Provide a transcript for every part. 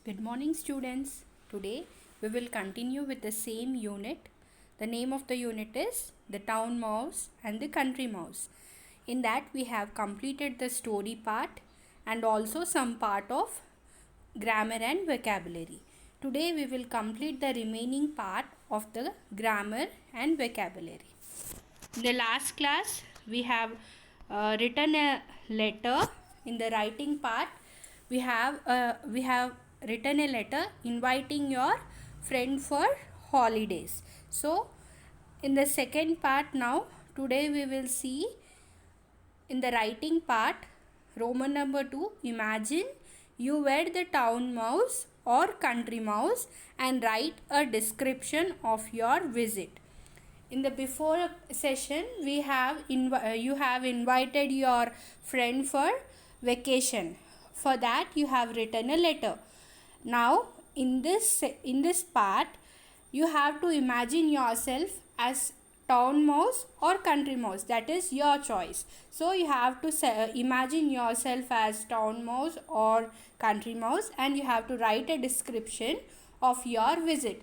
Good morning, students. Today we will continue with the same unit. The name of the unit is The Town Mouse and the Country Mouse. In that, we have completed the story part and also some part of grammar and vocabulary. Today, we will complete the remaining part of the grammar and vocabulary. In the last class, we have written a letter. In the writing part, we have written a letter inviting your friend for holidays. So, in the second part now, today we will see in the writing part, Roman number 2, imagine you were the town mouse or country mouse and write a description of your visit. In the before session, you have invited your friend for vacation. For that, you have written a letter. Now, in this part, you have to imagine yourself as town mouse or country mouse. That is your choice. So you have to imagine yourself as town mouse or country mouse, and you have to write a description of your visit.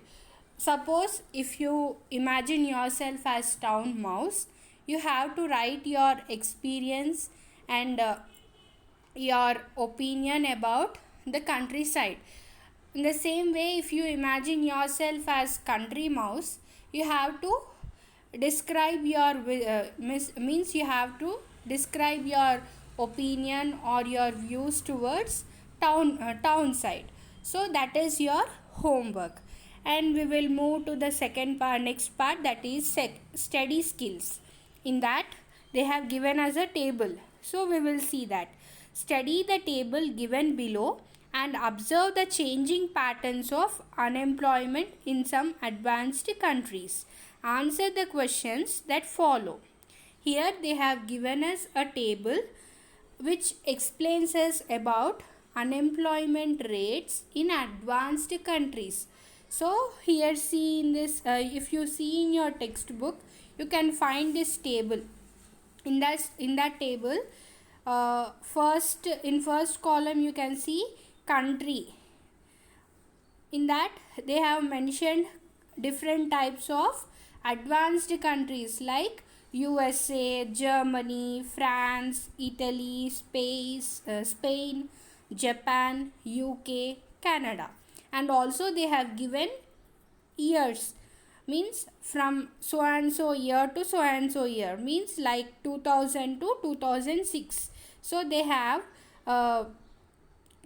Suppose if you imagine yourself as town mouse, you have to write your experience and your opinion about the countryside. In the same way, if you imagine yourself as country mouse, you have to describe your means you have to describe your opinion or your views towards town side. So that is your homework, and we will move to the next part, that is study skills. In that, they have given us a table, so we will see that. Study the table given below and observe the changing patterns of unemployment in some advanced countries. Answer the questions that follow. Here they have given us a table which explains us about unemployment rates in advanced countries. So here see in this, if you see in your textbook, you can find this table. In that table, first column you can see country. In that, they have mentioned different types of advanced countries like USA, Germany, France, Italy, Spain, Japan, UK, Canada. And also they have given years, means from so and so year to so and so year, means like 2000 to 2006. So they have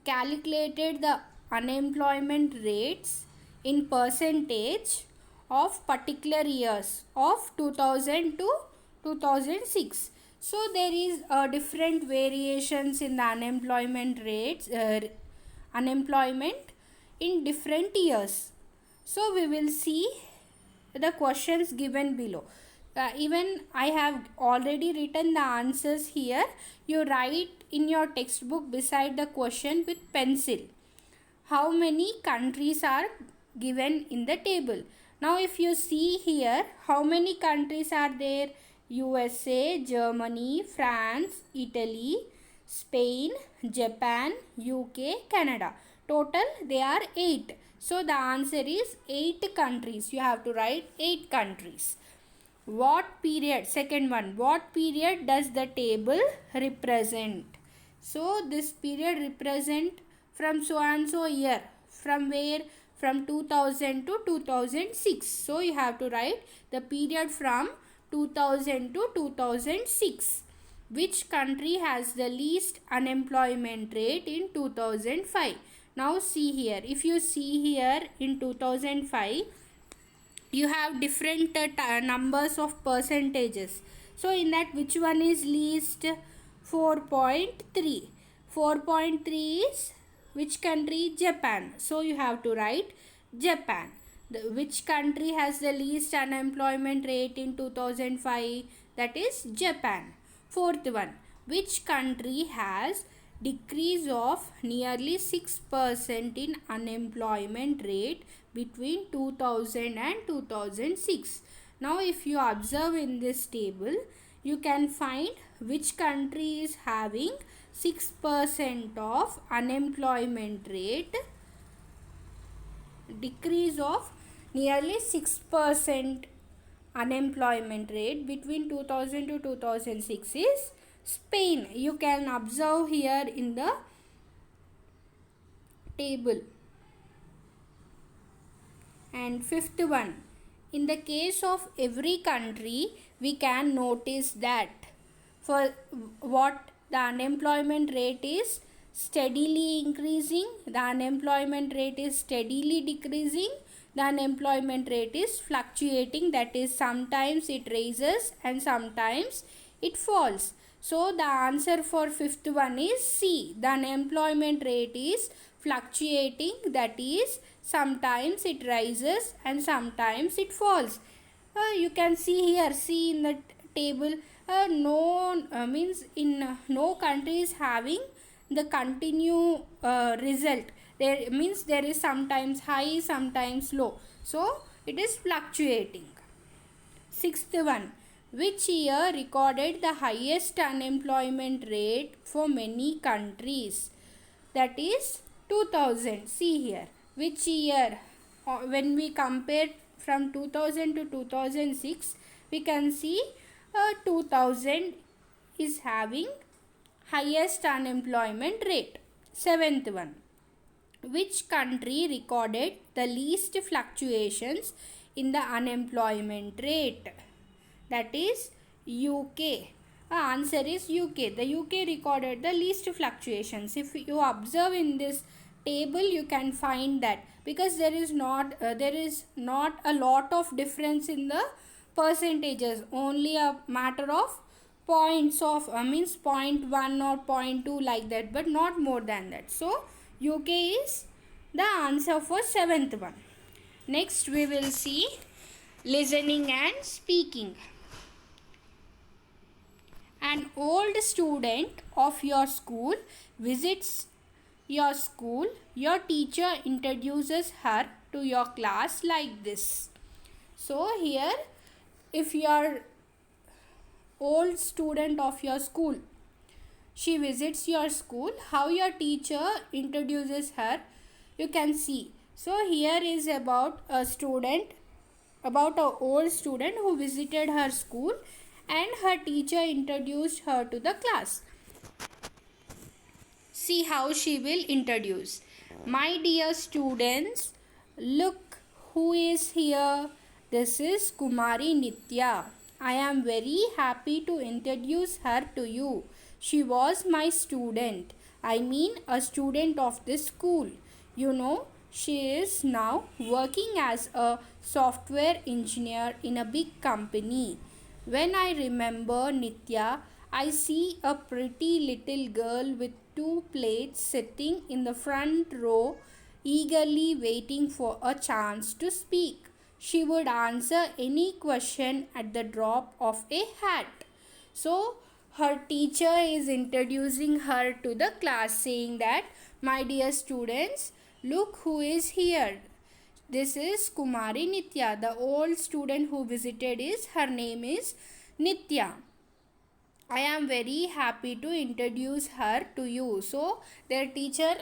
calculated the unemployment rates in percentage of particular years of 2000 to 2006. So there is different variations in the unemployment rates, unemployment in different years. So we will see the questions given below. Even I have already written the answers here. You write in your textbook beside the question with pencil. How many countries are given in the table? Now if you see here, how many countries are there? USA, Germany, France, Italy, Spain, Japan, UK, Canada. Total they are 8. So the answer is 8 countries. You have to write 8 countries. What period? Second one. What period does the table represent? So this period represent from so and so year. From where? From 2000 to 2006. So you have to write the period from 2000 to 2006. Which country has the least unemployment rate in 2005? Now see here. If you see here in 2005, you have different numbers of percentages. So in that, which one is least? 4.3. 4.3 is which country? Japan. So you have to write Japan. Which country has the least unemployment rate in 2005? That is Japan. Fourth one. Which country has decrease of nearly 6% in unemployment rate between 2000 and 2006? Now if you observe in this table, you can find which country is having 6% of unemployment rate decrease of nearly 6% unemployment rate between 2000 to 2006 is Spain. You can observe here in the table. And fifth one, in the case of every country, we can notice that for what the unemployment rate is steadily increasing, the unemployment rate is steadily decreasing, the unemployment rate is fluctuating, that is sometimes it rises and sometimes it falls. So the answer for fifth one is C. The unemployment rate is fluctuating, that is sometimes it rises and sometimes it falls. You can see here, see in the table, no means in no country is having the continue result. There means there is sometimes high, sometimes low. So it is fluctuating. Sixth one, which year recorded the highest unemployment rate for many countries? That is 2000. See here, which year, when we compare from 2000 to 2006, we can see 2000 is having highest unemployment rate. Seventh one, which country recorded the least fluctuations in the unemployment rate? That is UK. Answer is UK. The UK recorded the least fluctuations. If you observe in this table, you can find that, because there is not a lot of difference in the percentages, only a matter of points of means 0.1 or 0.2 like that, but not more than that. So UK is the answer for seventh one. Next we will see listening and speaking. An old student of your school visits your school. Your teacher introduces her to your class like this. So here, if you are old student of your school, she visits your school, how your teacher introduces her, you can see. So here is about a old student who visited her school and her teacher introduced her to the class. See how she will introduce. My dear students, look who is here. This is Kumari Nitya. I am very happy to introduce her to you. She was my student. I mean a student of this school. You know, she is now working as a software engineer in a big company. When I remember Nitya, I see a pretty little girl with 2 plates sitting in the front row, eagerly waiting for a chance to speak. She would answer any question at the drop of a hat. So, her teacher is introducing her to the class, saying that, my dear students, look who is here. This is Kumari Nitya. The old student who visited her name is Nitya. I am very happy to introduce her to you. So their teacher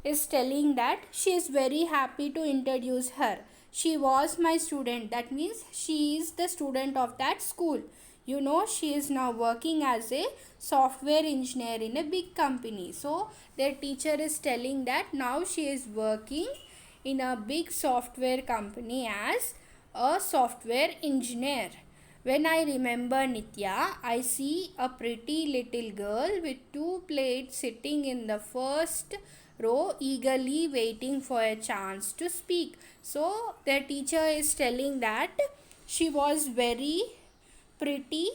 is telling that she is very happy to introduce her. She was my student. That means she is the student of that school. You know, she is now working as a software engineer in a big company. So their teacher is telling that now she is working in a big software company as a software engineer. When I remember Nitya, I see a pretty little girl with 2 plates sitting in the first row, eagerly waiting for a chance to speak. So their teacher is telling that she was very pretty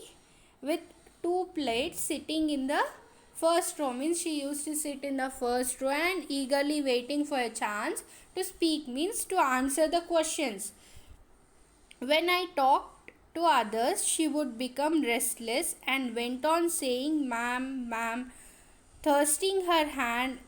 with 2 plates sitting in the first row. Means she used to sit in the first row and eagerly waiting for a chance to speak, means to answer the questions. When I talked to others, she would become restless and went on saying, ma'am, ma'am, thrusting her hand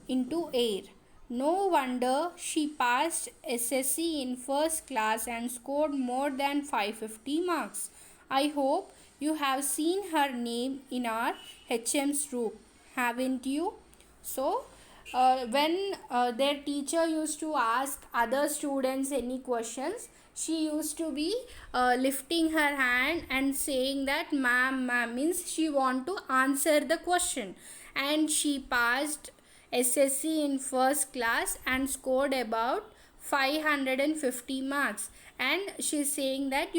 into air. No wonder she passed SSC in first class and scored more than 550 marks. I hope you have seen her name in our HM's group, haven't you? So, when their teacher used to ask other students any questions, she used to be lifting her hand and saying that ma'am, means she want to answer the question. And she passed SSC in first class and scored about 550 marks. And she's saying that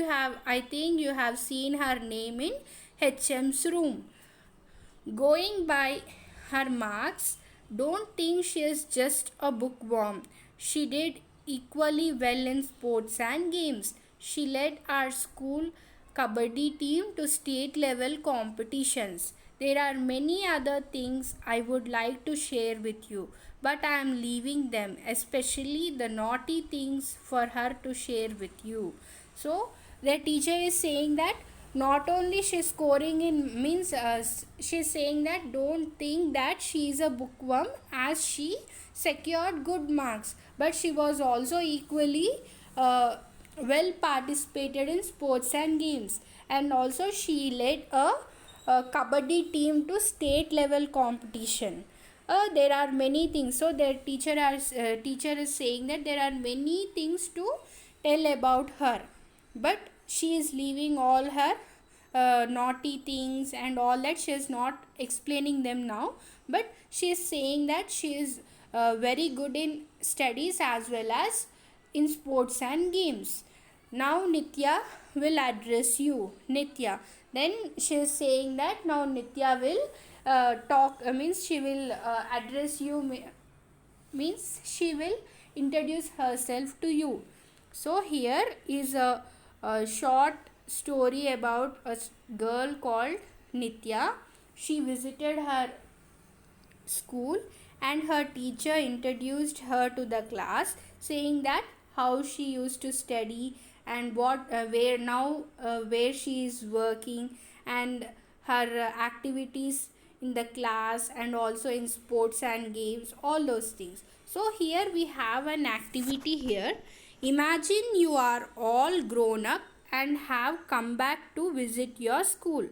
I think you have seen her name in HM's room. Going by her marks, don't think she is just a bookworm. She did equally well in sports and games. She led our school kabaddi team to state level competitions. There are many other things I would like to share with you, but I am leaving them, especially the naughty things, for her to share with you. So, the teacher is saying that not only she's scoring in, means she's saying that don't think that she is a bookworm, as she secured good marks, but she was also equally well participated in sports and games. And also she led a kabaddi team to state level competition. There are many things. So their teacher is saying that there are many things to tell about her, but she is leaving all her naughty things and all that. She is not explaining them now, but she is saying that she is very good in studies as well as in sports and games. Now Nitya will address you. Nitya, then she is saying that now Nitya will means she will address you, means she will introduce herself to you. So here is a short story about a girl called Nitya. She visited her school and her teacher introduced her to the class, saying that how she used to study and where she is working, and her activities in the class and also in sports and games, all those things. So here we have an activity here. Imagine you are all grown up and have come back to visit your school.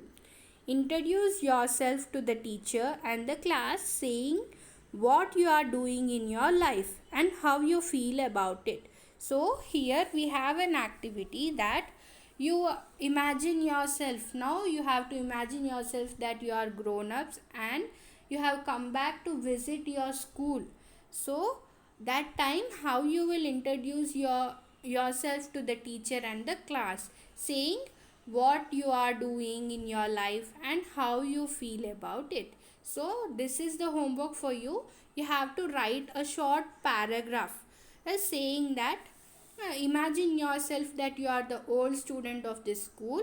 Introduce yourself to the teacher and the class, saying what you are doing in your life and how you feel about it. So here we have an activity that you imagine yourself. Now you have to imagine yourself that you are grown ups and you have come back to visit your school. So that time how you will introduce yourself to the teacher and the class, saying what you are doing in your life and how you feel about it. So this is the homework for you. You have to write a short paragraph saying that imagine yourself that you are the old student of this school,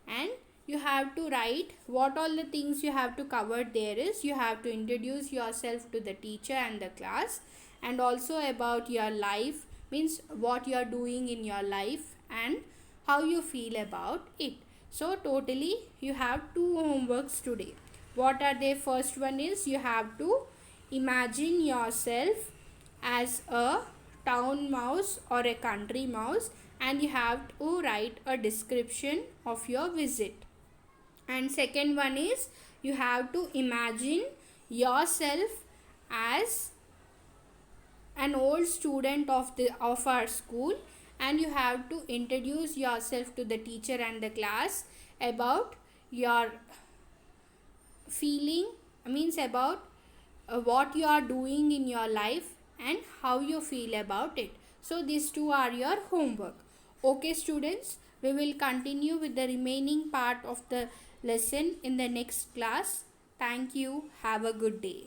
and you have to write what all the things you have to cover. There is, you have to introduce yourself to the teacher and the class, and also about your life, means what you are doing in your life and how you feel about it. So totally you have two homeworks today. What are they? First one is you have to imagine yourself as a town mouse or a country mouse, and you have to write a description of your visit. And second one is you have to imagine yourself as an old student of our school, and you have to introduce yourself to the teacher and the class about your feeling, means about what you are doing in your life and how you feel about it. So these two are your homework. Okay students, we will continue with the remaining part of the lesson in the next class. Thank you. Have a good day.